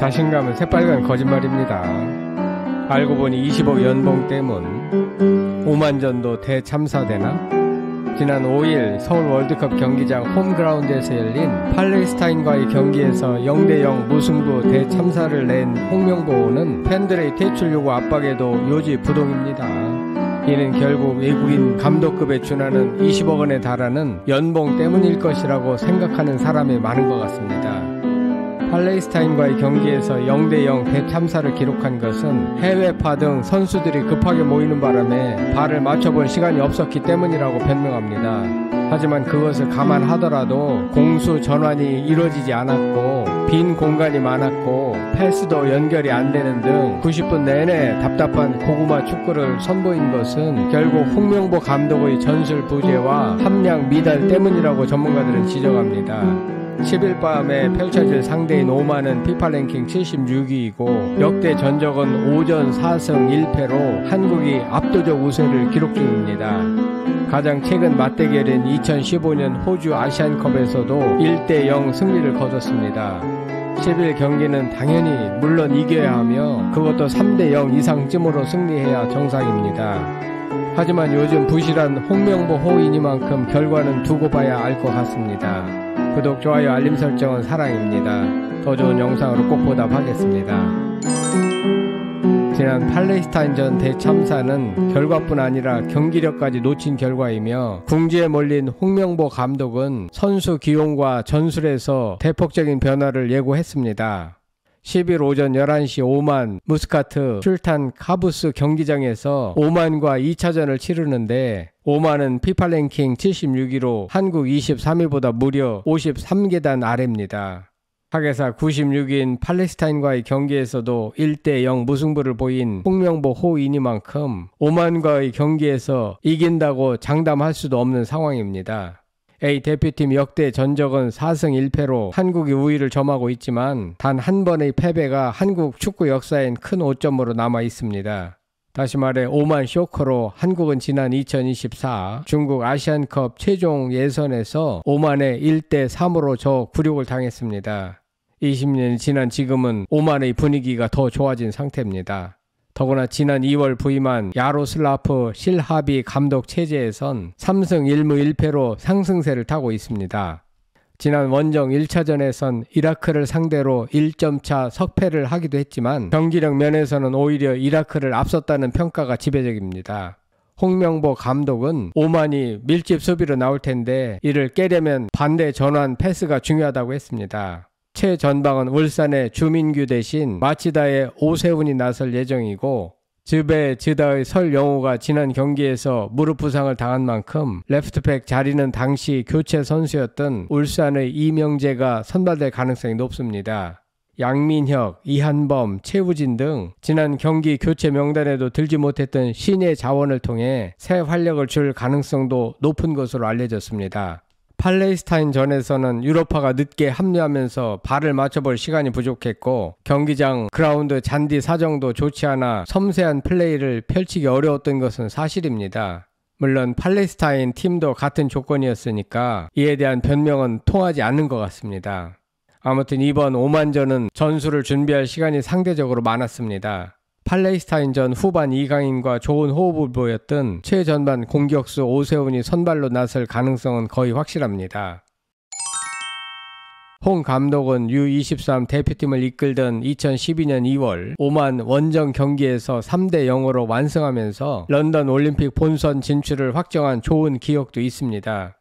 자신감은 새빨간 거짓말입니다. 알고 보니 20억 연봉 때문. 오만전도 대참사되나? 지난 5일 서울 월드컵 경기장 홈그라운드에서 열린 팔레스타인과의 경기에서 0대0 무승부 대참사를 낸 홍명보는 팬들의 퇴출 요구 압박에도 요지부동입니다. 이는 결국 외국인 감독급에 준하는 20억 원에 달하는 연봉 때문일 것이라고 생각하는 사람이 많은 것 같습니다. 팔레스타인과의 경기에서 0대0 대참사를 기록한 것은 해외파 등 선수들이 급하게 모이는 바람에 발을 맞춰볼 시간이 없었기 때문이라고 변명합니다. 하지만 그것을 감안하더라도 공수 전환이 이루어지지 않았고 빈 공간이 많았고 패스도 연결이 안 되는 등 90분 내내 답답한 고구마 축구를 선보인 것은 결국 홍명보 감독의 전술 부재와 함량 미달 때문이라고 전문가들은 지적합니다. 10일 밤에 펼쳐질 상대인 오만은 피파 랭킹 76위이고 역대 전적은 5전 4승 1패로 한국이 압도적 우세를 기록 중입니다. 가장 최근 맞대결인 2015년 호주 아시안컵에서도 1대0 승리를 거뒀습니다. 10일 경기는 당연히 물론 이겨야 하며 그것도 3대0 이상쯤으로 승리해야 정상입니다. 하지만 요즘 부실한 홍명보 호인이만큼 결과는 두고 봐야 알 것 같습니다. 구독, 좋아요, 알림 설정은 사랑입니다. 더 좋은 영상으로 꼭 보답하겠습니다. 지난 팔레스타인전 대참사는 결과뿐 아니라 경기력까지 놓친 결과이며 궁지에 몰린 홍명보 감독은 선수 기용과 전술에서 대폭적인 변화를 예고했습니다. 10일 오전 11시 오만 무스카트 술탄 카부스 경기장에서 오만과 2차전을 치르는데 오만은 피파 랭킹 76위로 한국 23위보다 무려 53계단 아래입니다. 하계사 96위인 팔레스타인과의 경기에서도 1대0 무승부를 보인 홍명보 호인이만큼 오만과의 경기에서 이긴다고 장담할 수도 없는 상황입니다. A 대표팀 역대 전적은 4승 1패로 한국이 우위를 점하고 있지만 단 한 번의 패배가 한국 축구 역사엔 큰 오점으로 남아 있습니다. 다시 말해 오만 쇼커로 한국은 지난 2024 중국 아시안컵 최종 예선에서 오만에 1대3으로 져 굴욕을 당했습니다. 20년이 지난 지금은 오만의 분위기가 더 좋아진 상태입니다. 더구나 지난 2월 부임한 야로슬라프 실하비 감독 체제에선 3승 1무 1패로 상승세를 타고 있습니다. 지난 원정 1차전에선 이라크를 상대로 1점차 석패를 하기도 했지만 경기력 면에서는 오히려 이라크를 앞섰다는 평가가 지배적입니다. 홍명보 감독은 오만이 밀집 수비로 나올 텐데 이를 깨려면 반대 전환 패스가 중요하다고 했습니다. 최전방은 울산의 주민규 대신 마치다의 오세훈이 나설 예정이고 즈베 즈다의 설영우가 지난 경기에서 무릎 부상을 당한 만큼 레프트백 자리는 당시 교체 선수였던 울산의 이명재가 선발될 가능성이 높습니다. 양민혁, 이한범, 최우진 등 지난 경기 교체 명단에도 들지 못했던 신예 자원을 통해 새 활력을 줄 가능성도 높은 것으로 알려졌습니다. 팔레스타인전에서는 유로파가 늦게 합류하면서 발을 맞춰볼 시간이 부족했고 경기장 그라운드 잔디 사정도 좋지 않아 섬세한 플레이를 펼치기 어려웠던 것은 사실입니다. 물론 팔레스타인 팀도 같은 조건이었으니까 이에 대한 변명은 통하지 않는 것 같습니다. 아무튼 이번 오만전은 전술을 준비할 시간이 상대적으로 많았습니다. 팔레스타인전 후반 이강인과 좋은 호흡을 보였던 최전반 공격수 오세훈이 선발로 나설 가능성은 거의 확실합니다. 홍 감독은 U23 대표팀을 이끌던 2012년 2월 오만 원정 경기에서 3대0으로 완승하면서 런던 올림픽 본선 진출을 확정한 좋은 기억도 있습니다.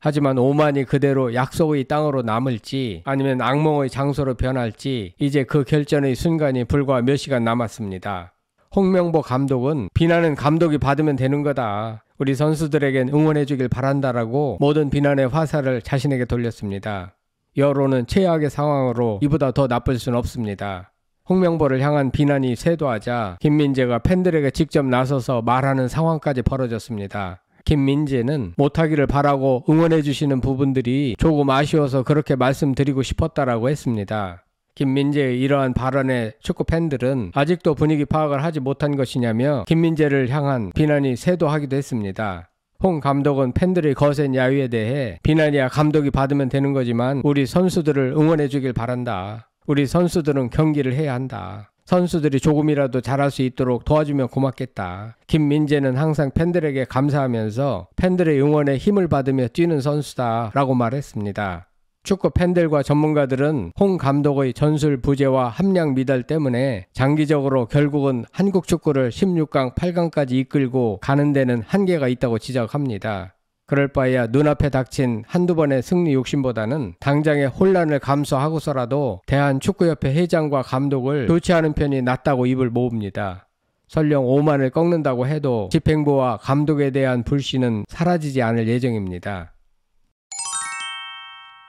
하지만 오만이 그대로 약속의 땅으로 남을지 아니면 악몽의 장소로 변할지 이제 그 결전의 순간이 불과 몇 시간 남았습니다. 홍명보 감독은 비난은 감독이 받으면 되는 거다. 우리 선수들에겐 응원해주길 바란다라고 모든 비난의 화살을 자신에게 돌렸습니다. 여론은 최악의 상황으로 이보다 더 나쁠 수는 없습니다. 홍명보를 향한 비난이 쇄도하자 김민재가 팬들에게 직접 나서서 말하는 상황까지 벌어졌습니다. 김민재는 못하기를 바라고 응원해주시는 부분들이 조금 아쉬워서 그렇게 말씀드리고 싶었다라고 했습니다. 김민재의 이러한 발언에 축구 팬들은 아직도 분위기 파악을 하지 못한 것이냐며 김민재를 향한 비난이 쇄도하기도 했습니다. 홍 감독은 팬들의 거센 야유에 대해 비난이야 감독이 받으면 되는 거지만 우리 선수들을 응원해주길 바란다. 우리 선수들은 경기를 해야 한다. 선수들이 조금이라도 잘할 수 있도록 도와주면 고맙겠다. 김민재는 항상 팬들에게 감사하면서 팬들의 응원에 힘을 받으며 뛰는 선수다 라고 말했습니다. 축구 팬들과 전문가들은 홍 감독의 전술 부재와 함량 미달 때문에 장기적으로 결국은 한국 축구를 16강, 8강까지 이끌고 가는 데는 한계가 있다고 지적합니다. 그럴 바에야 눈앞에 닥친 한두 번의 승리 욕심보다는 당장의 혼란을 감수하고서라도 대한축구협회 회장과 감독을 교체하는 편이 낫다고 입을 모읍니다. 설령 오만을 꺾는다고 해도 집행부와 감독에 대한 불신은 사라지지 않을 예정입니다.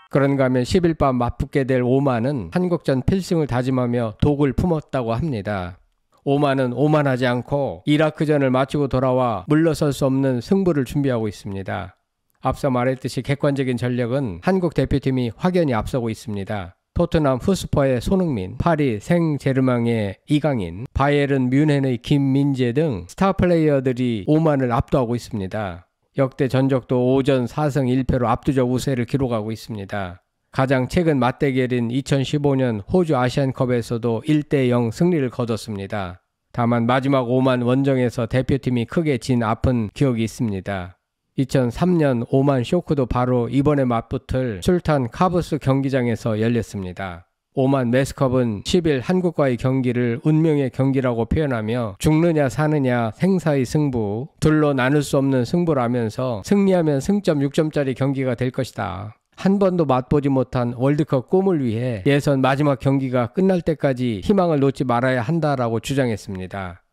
그런가 하면 10일 밤 맞붙게 될 오만은 한국전 필승을 다짐하며 독을 품었다고 합니다. 오만은 오만하지 않고 이라크전을 마치고 돌아와 물러설 수 없는 승부를 준비하고 있습니다. 앞서 말했듯이 객관적인 전력은 한국 대표팀이 확연히 앞서고 있습니다. 토트넘 후스퍼의 손흥민, 파리 생제르맹의 이강인, 바이에른 뮌헨의 김민재 등 스타 플레이어들이 오만을 압도하고 있습니다. 역대 전적도 5전 4승 1패로 압도적 우세를 기록하고 있습니다. 가장 최근 맞대결인 2015년 호주 아시안컵에서도 1대0 승리를 거뒀습니다. 다만 마지막 오만 원정에서 대표팀이 크게 진 아픈 기억이 있습니다. 2003년 오만 쇼크도 바로 이번에 맞붙을 술탄 카브스 경기장에서 열렸습니다. 오만 메스컵은 10일 한국과의 경기를 운명의 경기라고 표현하며 죽느냐 사느냐 생사의 승부, 둘로 나눌 수 없는 승부라면서 승리하면 승점 6점짜리 경기가 될 것이다. 한 번도 맛보지 못한 월드컵 꿈을 위해 예선 마지막 경기가 끝날 때까지 희망을 놓지 말아야 한다라고 주장했습니다.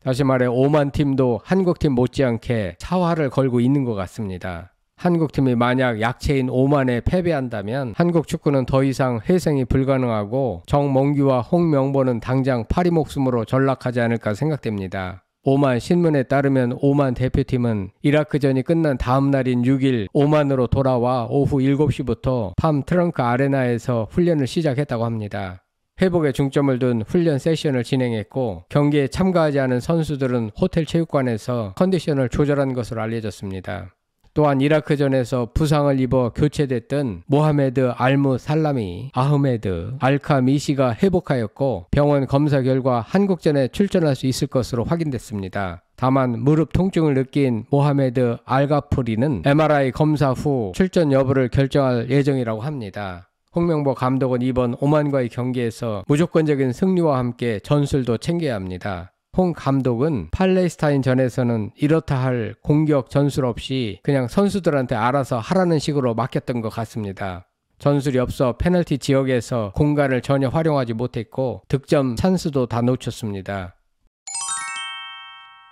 다시 말해 오만 팀도 한국팀 못지않게 사활을 걸고 있는 것 같습니다. 한국팀이 만약 약체인 오만에 패배한다면 한국 축구는 더 이상 회생이 불가능하고 정몽규와 홍명보는 당장 파리 목숨으로 전락하지 않을까 생각됩니다. 오만 신문에 따르면 오만 대표팀은 이라크전이 끝난 다음 날인 6일 오만으로 돌아와 오후 7시부터 팜 트렁크 아레나에서 훈련을 시작했다고 합니다. 회복에 중점을 둔 훈련 세션을 진행했고 경기에 참가하지 않은 선수들은 호텔 체육관에서 컨디션을 조절한 것으로 알려졌습니다. 또한 이라크전에서 부상을 입어 교체됐던 모하메드 알무 살라미, 아흐메드, 알카미시가 회복하였고 병원 검사 결과 한국전에 출전할 수 있을 것으로 확인됐습니다. 다만 무릎 통증을 느낀 모하메드 알가프리는 MRI 검사 후 출전 여부를 결정할 예정이라고 합니다. 홍명보 감독은 이번 오만과의 경기에서 무조건적인 승리와 함께 전술도 챙겨야 합니다. 홍 감독은 팔레스타인전에서는 이렇다 할 공격 전술 없이 그냥 선수들한테 알아서 하라는 식으로 맡겼던 것 같습니다. 전술이 없어 페널티 지역에서 공간을 전혀 활용하지 못했고 득점 찬스도 다 놓쳤습니다.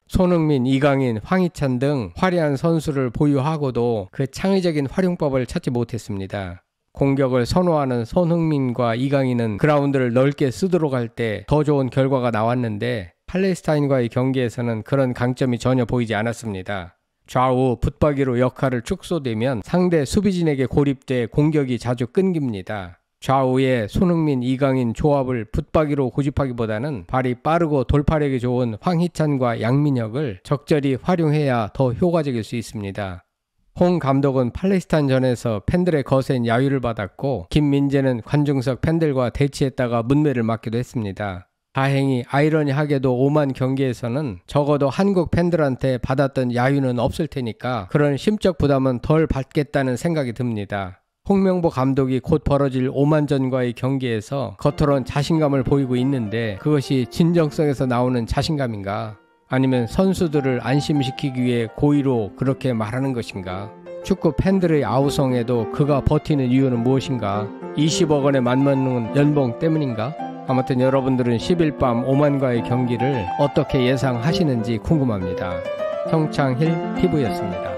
손흥민, 이강인, 황희찬 등 화려한 선수를 보유하고도 그 창의적인 활용법을 찾지 못했습니다. 공격을 선호하는 손흥민과 이강인은 그라운드를 넓게 쓰도록 할 때 더 좋은 결과가 나왔는데 팔레스타인과의 경기에서는 그런 강점이 전혀 보이지 않았습니다. 좌우 붙박이로 역할을 축소되면 상대 수비진에게 고립돼 공격이 자주 끊깁니다. 좌우에 손흥민, 이강인 조합을 붙박이로 고집하기보다는 발이 빠르고 돌파력이 좋은 황희찬과 양민혁을 적절히 활용해야 더 효과적일 수 있습니다. 홍 감독은 팔레스타인전에서 팬들의 거센 야유를 받았고 김민재는 관중석 팬들과 대치했다가 문매를 맞기도 했습니다. 다행히 아이러니하게도 오만 경기에서는 적어도 한국 팬들한테 받았던 야유는 없을 테니까 그런 심적 부담은 덜 받겠다는 생각이 듭니다. 홍명보 감독이 곧 벌어질 오만전과의 경기에서 겉으론 자신감을 보이고 있는데 그것이 진정성에서 나오는 자신감인가? 아니면 선수들을 안심시키기 위해 고의로 그렇게 말하는 것인가? 축구 팬들의 아우성에도 그가 버티는 이유는 무엇인가? 20억 원에 맞먹는 연봉 때문인가? 아무튼 여러분들은 10일 밤 오만과의 경기를 어떻게 예상하시는지 궁금합니다. 성창힐 TV였습니다.